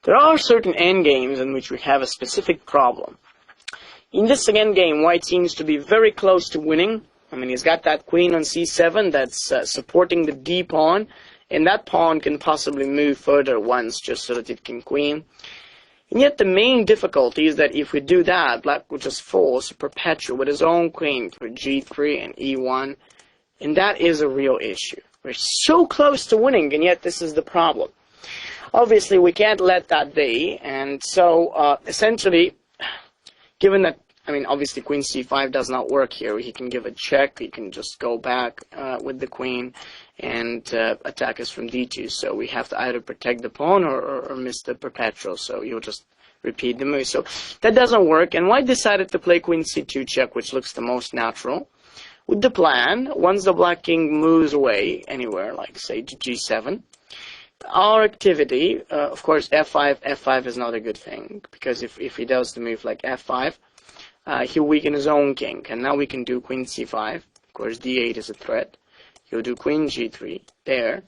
There are certain endgames in which we have a specific problem. In this second game, white seems to be very close to winning. I mean, he's got that queen on c7 that's supporting the d pawn, and that pawn can possibly move further once just so that it can queen. And yet the main difficulty is that if we do that, black will just force a perpetual with his own queen for g3 and e1, and that is a real issue. We're so close to winning, and yet this is the problem. Obviously, we can't let that be, and so essentially, given that, I mean, obviously queen c5 does not work here. He can give a check, he can just go back with the queen and attack us from d2. So we have to either protect the pawn or miss the perpetual. So you'll just repeat the move. So that doesn't work, and white decided to play queen c2 check, which looks the most natural. With the plan, once the black king moves away anywhere, like say to g7, our activity, of course, f5 is not a good thing, because if he does the move like f5, he'll weaken his own king, and now we can do queen c5. Of course, d8 is a threat. He'll do queen g3 there.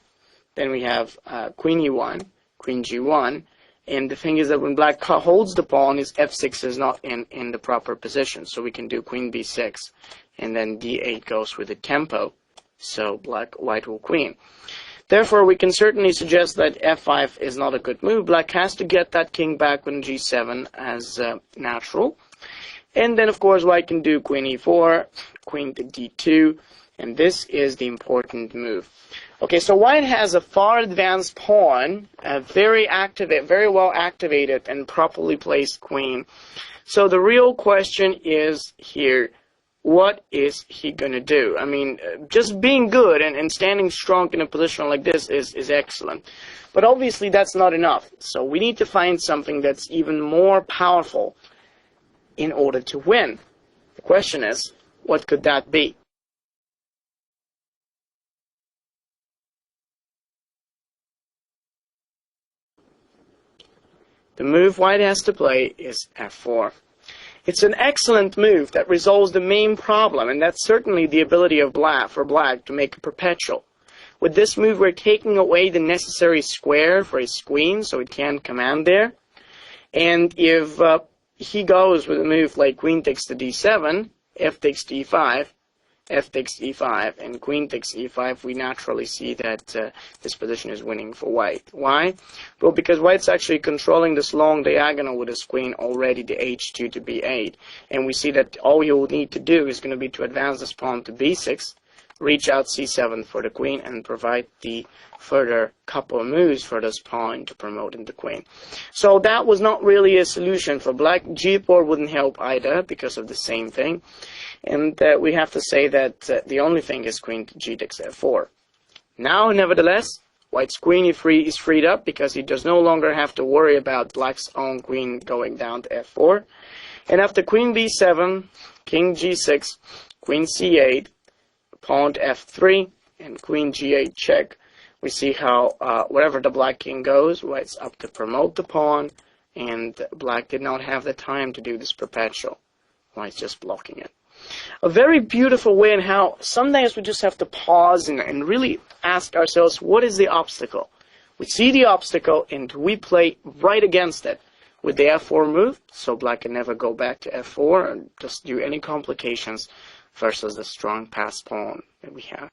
Then we have queen e1, queen g1, and the thing is that when black holds the pawn, his f6 is not in the proper position, so we can do queen b6, and then d8 goes with the tempo, so white will queen. Therefore, we can certainly suggest that f5 is not a good move. Black has to get that king back on g7 as natural. And then, of course, white can do queen e4, queen to d2, and this is the important move. Okay, so white has a far advanced pawn, a very well activated and properly placed queen. So the real question is here, what is he going to do? I mean, just being good and standing strong in a position like this is excellent. But obviously that's not enough. So we need to find something that's even more powerful in order to win. The question is, what could that be? The move white has to play is f4. It's an excellent move that resolves the main problem, and that's certainly the ability of black to make a perpetual. With this move, we're taking away the necessary square for his queen, so it can't command there. And if he goes with a move like queen takes to d7, f takes d5, f takes e5, and queen takes e5, we naturally see that this position is winning for white. Why? Well, because white's actually controlling this long diagonal with his queen already, the h2 to b8. And we see that all you will need to do is going to be to advance this pawn to b6, reach out c7 for the queen, and provide the further couple of moves for this pawn to promote in the queen. So that was not really a solution for black. g4 wouldn't help either because of the same thing. And we have to say that the only thing is queen to g takes f4. Now, nevertheless, white's queen is freed up because he does no longer have to worry about black's own queen going down to f4. And after queen b7, king g6, queen c8, pawn to f3, and queen g8 check, we see how wherever the black king goes, white's up to promote the pawn, and black did not have the time to do this perpetual. White's just blocking it. A very beautiful way in how sometimes we just have to pause and really ask ourselves, what is the obstacle? We see the obstacle and we play right against it with the f4 move, so black can never go back to f4 and just do any complications versus the strong passed pawn that we have.